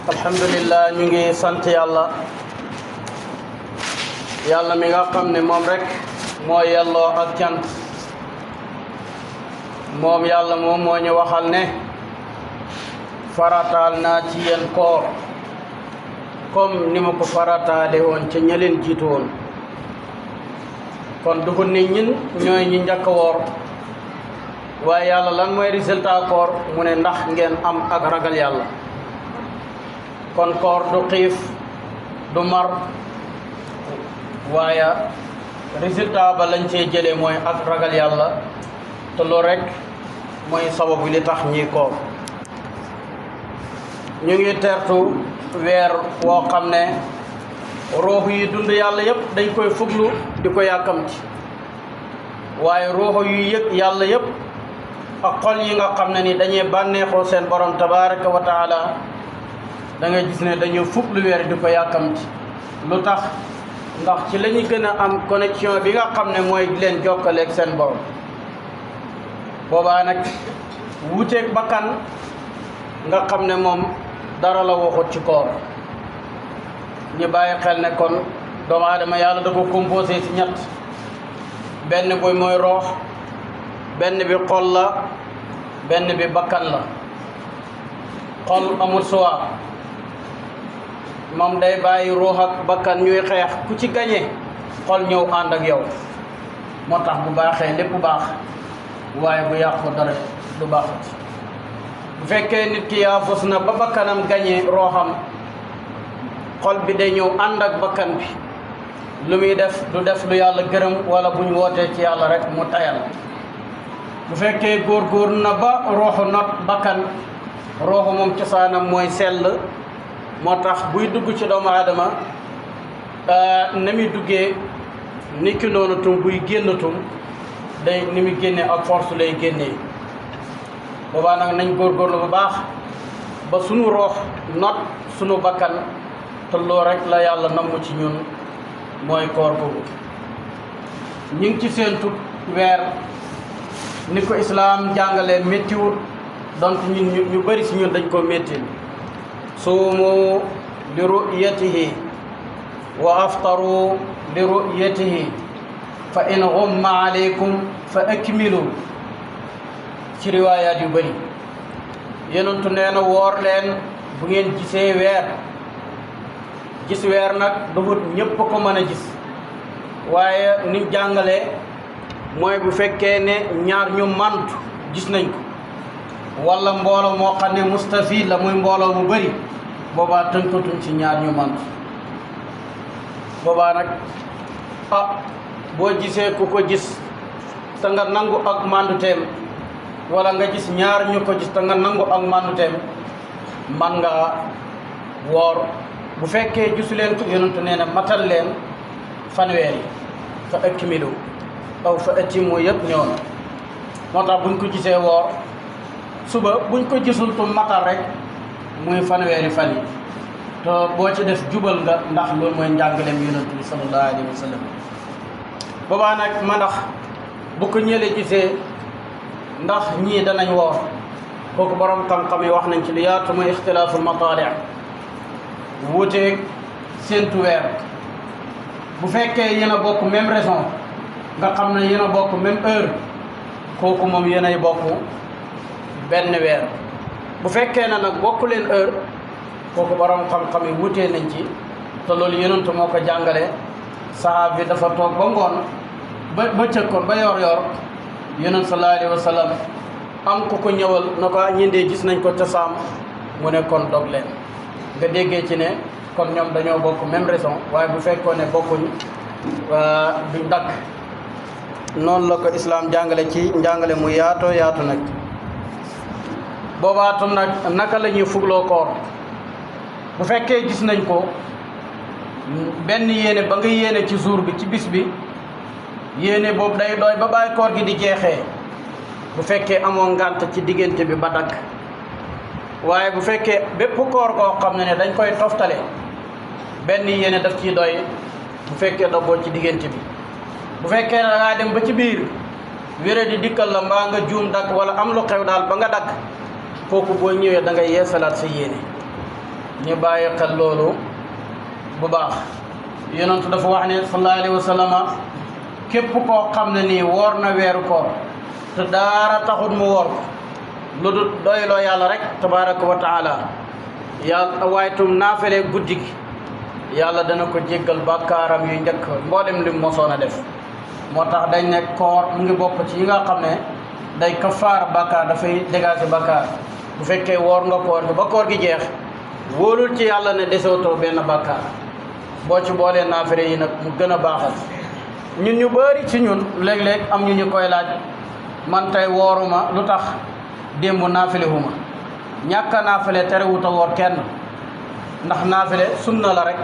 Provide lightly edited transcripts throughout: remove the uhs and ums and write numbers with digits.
alhamdulillah ñu ngi sant yàlla mi nga xam ne moom rek moo yelloo ak cant moom yàlla moom moo ñu waxal ne farataal naa ci yéen koor comme ni ma ko farataale woon ca ña leen jiitu woon kon dugu nit ñin ñooy ñi njëkk a woor waaye yàlla lan mooy résultat koor mu ne ndax ngeen am ak ragal yàlla kon koor du xiif du mar waaye résultat ba lañ cee jëlee mooy ak ragal yàlla te loolu rek mooy sababu li tax ñi koor ñu ngi tertu weer woo xam ne ruux yi dund yàlla yëpp dañ koy fuglu di ko yàkkamti waaye ruux yu yëg yàlla yëpp ak xol yi nga xam ne ni dañuy bànneexoo seen borom tabaraka wa taala da nga gis ne dañu fuglu weer di ko yàkkamti lu tax ndax ci la ñu gën a am connexion bi nga xam ne mooy leen jokkaleeg seen borom boobaa nag wuuteeg bakkan nga xam ne moom dara la waxut ci koor ñu bàyyi xel ne kon doomu aadama yàlla da ko composé ci ñett benn bi mooy roox benn bi xol la benn bi bakkan la xol amul choix moom day bàyyi ruux ak bakkan ñuy xeex ku ci gañe xol ñëw ànd ak yow moo tax bu baaxee lépp baax waaye bu yàqu dara du baaxut bu fekkee nit ki yaafus na ba bakkanam gañe rooxam xol bi day ñëw ànd ak bakkan bi lu muy def du def lu yàlla gërëm wala buñ wootee ci yàlla rek mu tayal bu fekkee góor na ba rooxu not bakkan rooxu moom cosaanam mooy sell moo tax buy dugg ci doomu aadama na muy duggee ni ki noonu tum buy génn tum day ni muy génnee ak force lay génnee boobaa nag nañ góorgóorlu bu baax ba sunu roox not sunu bakkan te loo rek la yàlla namm ci ñun mooy koor googu ñu ngi ci seentu weer ni ko islaam jàngalee méttiwut donc ñun ñu bëri si ñun dañ ko méttil suumu li ru'yatihi wa aftaru li ru'yatihi fa in ghumma alaykum fa akmilu ci riwaayaat yu bëri yonentu nee na woor leen bu ngeen gisee weer gis weer nag duhut ñëpp ko mën a gis waaye ni jàngale mooy bu fekkee ne ñaar ñu mantu gis nañ ko wala mbooloo moo xam ne mustafid la muy mbooloo mu bëri boobaa tënkatuñ ci ñaar ñu mantu boobaa nag boo gisee ku ko gis te nga nangu ak manduteem wala nga gis ñaar ñu ko gis te nga nangu ak manduteem man nga woor bu fekkee gisu leen ko yonentu nee na matal leen fanweer yi fa akmilu aw fa atimu yëpp ñëw na moo tax buñ ko gisee woor suba buñ ko gisul tu matal rek muy fanweeri fan yi te boo ci def jubal nga ndax loolu mooy njàngaleem yonentu bi sallallahu alayhi wa sallam boobaa nag ma ndax bu ko ñële gisee ndax ñii danañ woor kooku borom xam-xam yi wax nañ ci lu yaatu mooy ixtilaaful mataali' wuuteeg seentu weer bu fekkee yéen a bokk même raison nga xam ne yéen a bokk même heure kooku moom yéen ay bokk benn weer bu fekkee ne nag bokku leen heure kooku borom xam-xam yi wutee nañ ci te loolu yonentu moo ko jàngale sahaab bi dafa toog ba ngoon ba cëkkoon ba yor yonent sallallahu alayhi wa sallam am ku ko ñëwal na ko ñindee gis nañ ko ca saam mu ne kon dog leen nga déggee ci ne kon ñoom dañoo bokk même raison waaye bu fekkoon ne bokkuñ duñ dakk noonu la ko islaam jàngale ci njàngale mu yaatoo yaatu nag boobaatum nag naka la ñuy fugloo koor bu fekkee gis nañ ko benn yéene ba nga yéene ci jour bi ci bis bi yéene boobu day doy ba bàyyi koor gi di jeexee bu fekkee amoo ngànt ci diggante bi ba dagg waaye bu fekkee bépp koor koo xam ne dañ koy toftale benn yéene daf ciy doy bu fekkee dogoo ci diggante bi bu fekkee ne da ngaa dem ba ci biir wéré di dikkal la mbaa nga juum dagg wala am lu xew daal ba nga dagg kooku boo ñëwee da ngay yeesalaat sa yéene ñu bàyyi xel loolu bu baax. yonent dafa wax ne sallallahu alayhi wa sallam képp koo xam ne nii woor na weeru koor te daara taxut mu woor ko lu dul doyloo yàlla rek tabaraka wa taala yàlla waaye tum naafale guddi gi yàlla dana ko jéggal bàkkaaram yu njëkk mboolem lim mosoon a def. moo tax dañ ne koor mu ngi bokk ci yi nga xam ne day kafaara bàkkaar dafay dégager bàkkaar. bu fekkee woor nga koor gi ba koor gi jeex wóolul ci yàlla ne desootoo benn bàkkaar boo ci boolee naafile yi nag mu gën a baaxal. ñun ñu bëri ci ñun léeg-léeg am ñu koy laaj man tey wooruma lu tax démb naafile huma ñàkk a naafile terewut a woor kenn ndax naafile sunna la rek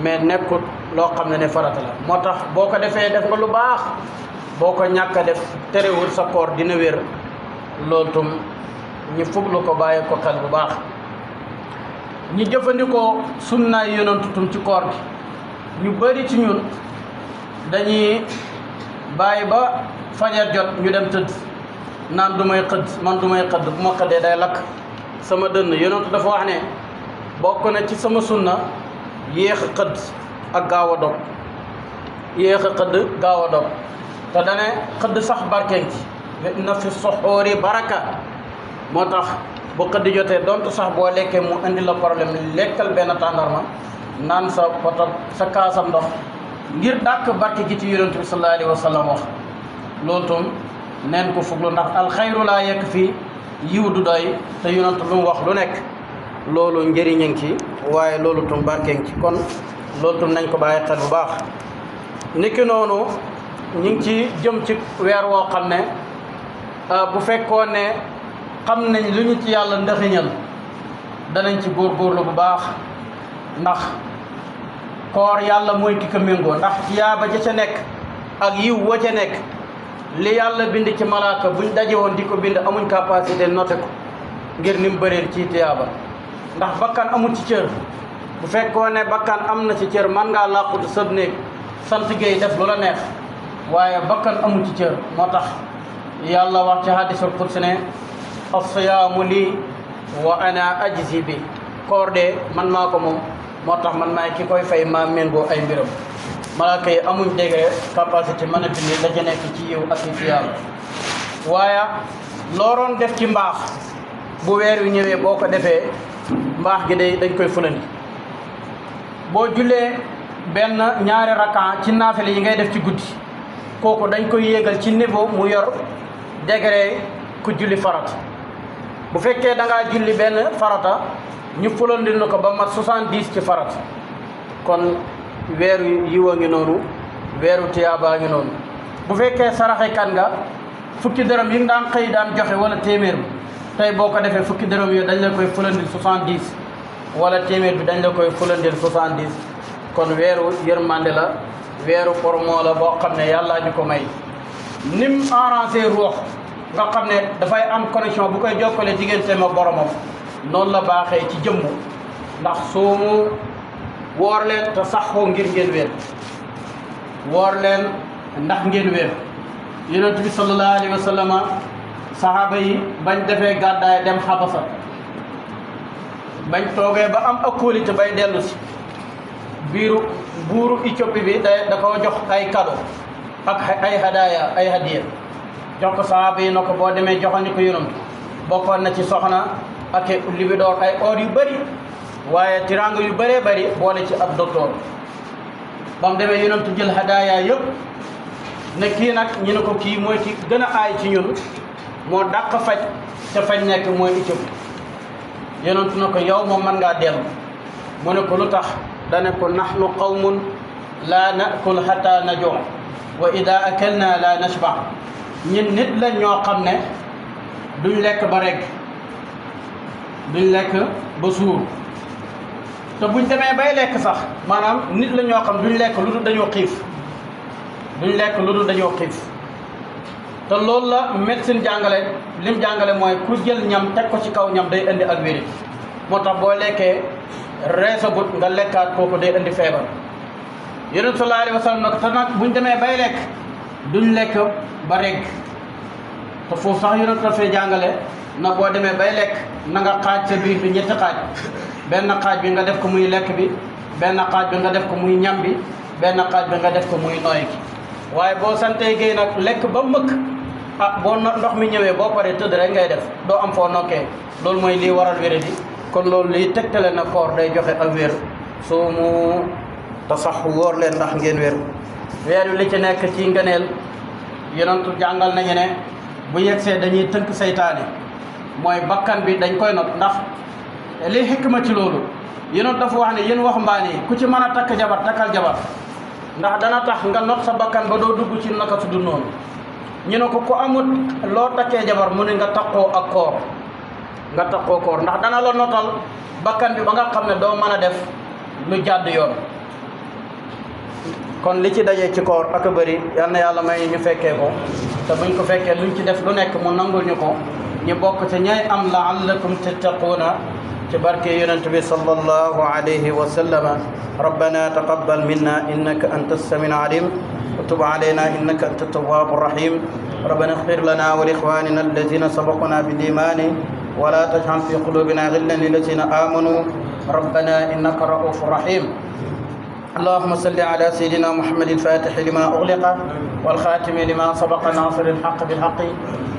mais nekkut loo xam ne farata la. moo tax boo ko defee def nga lu baax boo ko ñàkk a def terewul sa koor dina wér. loolu tum ñu fuglu ko bàyyi ko xel bu baax. ñu jëfandikoo sunnaay yonantu tum ci koor gi ñu bëri ci ñun dañuy bàyyi ba fajar jot ñu dem tëdd naan du may xëdd man du may xëdd bu ma xëddee day lakk sama dënn. yonantu dafa wax ne bokk na ci sama sunna yéex a xëdd ak gaaw a dog yéex a xëdd gaaw a dog te dane xëdd sax barkeen ci na fi soxoori baraka. moo tax bu xëdd jotee donte sax boo lekkee mu indi la problème lekkal benn tàndarma naan sa poto sa kaasam ndox ngir dàkk barke gi ci yonent bi sallallahu alayhi wa sallam wax. loolu tam neen ko fuglu ndax alxayru laa yekk fii yiw du doy te yonent lu mu wax lu nekk loolu njëriñ a ngi ci waaye loolu tam barke ngi ci. kon loolu tam nañ ko bàyyi xel bu baax. niki noonu ñu ngi ci jëm ci weer woo xam ne bu fekkoon ne xam nañ lu ñu ci yàlla ndaxiñal danañ ci góorgóorlu bu baax ndax koor yàlla mooy ki ko méngoo ndax tiyaaba ja ca nekk ak yiw wa ca nekk li yàlla bind ci malaaka buñ daje woon di ko bind amuñ capacité noté ko ngir ni mu bëreel ci tiyaaba. ndax bakkan amul ci cër bu fekkoon ne bakkan am na ci cër man ngaa làqutu sëb néeg sant géey def lu la neex waaye bakkan amul ci cër. moo tax yàlla wax ci hadisul qudsi ne as-siyaamu lii wa ana ajzi bi. koor de man maa ko moom moo tax man maay ki koy fay maa méngoo ay mbiram. malaaka yi amuñ degré capacité mën a bind la ca nekk ci yiw ak ci yàlla. waaye looroon def ci mbaax bu weer wi ñëwee boo ko defee mbaax gi day dañ koy fulandi. boo jullee benn ñaari rakan ci naafile yi ngay def ci guddi kooku dañ koy yéegal ci niveau mu yor degré ku julli farata. bu fekkee da ngaa julli benn farata ñu fulandil na ko ba mat 70 ci farata. kon weeru yiwa ngi noonu weeru tiyaabaa ngi noonu. bu fekkee saraxe kan nga fukki dërëm yi nga daan xëy daan joxe wala téeméer bi tey boo ko defee fukki dërëm yooyu dañ la koy fulandil 70 wala téeméer bi dañ la koy fulandil 70. kon weeru yërmande la weeru pormoo la boo xam ne yàllaa ñu ko may. nim arrangé ruux nga xam ne dafay am connexion bu koy jokkale digganteem ak boromam noonu la baaxee ci jëmm. ndax soomu woor leen te saxoo ngir ngeen wér woor leen ndax ngeen wér. yonent bi sallallahu alayhi wa sallam sahaaba yi bañ defee gàddaay dem xabasa bañ toogee ba am akólité bay dellu si buuru Éthiopie bi da ko jox ay cadeau ak ay hadaaya ay hadiya jox ko sahaaba yi na ko boo demee joxandi ko yonent bokkoon na ci soxna ak libidoor ay or yu bëri waaye tiranga yu bëree bëri boole ci ab docteur. ba mu demee yonent jël hadaaya yëpp ne kii nag ñu ne ko kii mooy ki gën a aay ci ñun moo dàq faj te faj nekk mooy Éthiopie. yonent na ko yow moom mën ngaa dellu. mu ne ko lu tax dane ko nahnu qawmun laa nakul hatta najuu wa ida akalna la nashba. ñun nit lañ ñoo xam ne duñ lekk ba regg duñ lekk ba suur te buñ demee bay lekk sax maanaam nit la ñoo xam duñ lekk lu dul dañoo xiif duñ lekk lu dul dañoo xiif. te loolu la médecine jàngale lim jàngale mooy ku jël ñam teg ko ci kaw ñam day indi ak wéri. moo tax boo lekkee reesagut nga lekkaat kooku day indi feebar. yonent sallallahu alayhi wa sallam nag te nag buñ demee bay lekk duñ lekk ba regg te foofu sax yonent dafay jàngale na boo demee bay lekk na nga xaaj sa biir bi ñetti xaaj benn xaaj bi nga def ko muy lekk bi benn xaaj bi nga def ko muy ñam bi benn xaaj bi nga def ko muy nooy gi waaye boo santee géey nag lekk ba mëkk boo ndox mi ñëwee boo paree tëdd rek ngay def doo am foo nokkee loolu mooy lii waral wéré di kon loolu lii tegtale na koor day joxe ak wér soo mu te sax wóor leen ndax ngeen wér weer wi li ci nekk ci ngëneel yonentu jàngal nañu ne bu yegsee dañuy tënk saytaane mooy bakkan bi dañ koy not ndax li xikma ci loolu yonent dafa wax ne yéen waxambaane yi ku ci mën a takk jabar takkal jabar ndax dana tax nga not sa bakkan ba doo dugg ci naka su du noonu ñu ne ko ku amut loo takkee jabar mu ne nga takkoo ak koor nga takkoo koor ndax dana la notal bakkan bi ba nga xam ne doo mën a def lu jàdd yoon kon li ci daje ci koor ak a bëri yal na yàlla may ñu fekkee ko te buñ ko fekkee luñ ci def lu nekk mu nangul ñu ko ñu bokk ci ñay am laallakum tattaquuna ci barke yonent bi sallallahu alayhi wa sallama rabbana taqabbal minna innaka anta as-samiul alim wa tub alayna innaka anta at-tawwabu rahim rabbana ighfir lana wa li ikhwanina alladhina sabaquna bil iman wa la taj'al fi qulubina ghillan lil ladzina amanu rabbana innaka ra'ufur rahim اللهم صل على سيدنا محمد الفاتح لما أغلق والخاتم لما سبق ناصر الحق بالحق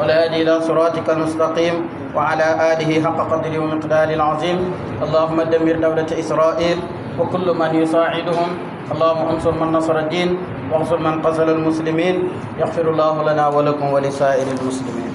والهادي إلى صراطك المستقيم وعلى آله حق قدره ومقداره العظيم اللهم دمر دولة إسرائيل وكل من يساعدهم اللهم انصر من نصر الدين واغفر من قتل المسلمين يغفر الله لنا ولكم ولسائر المسلمين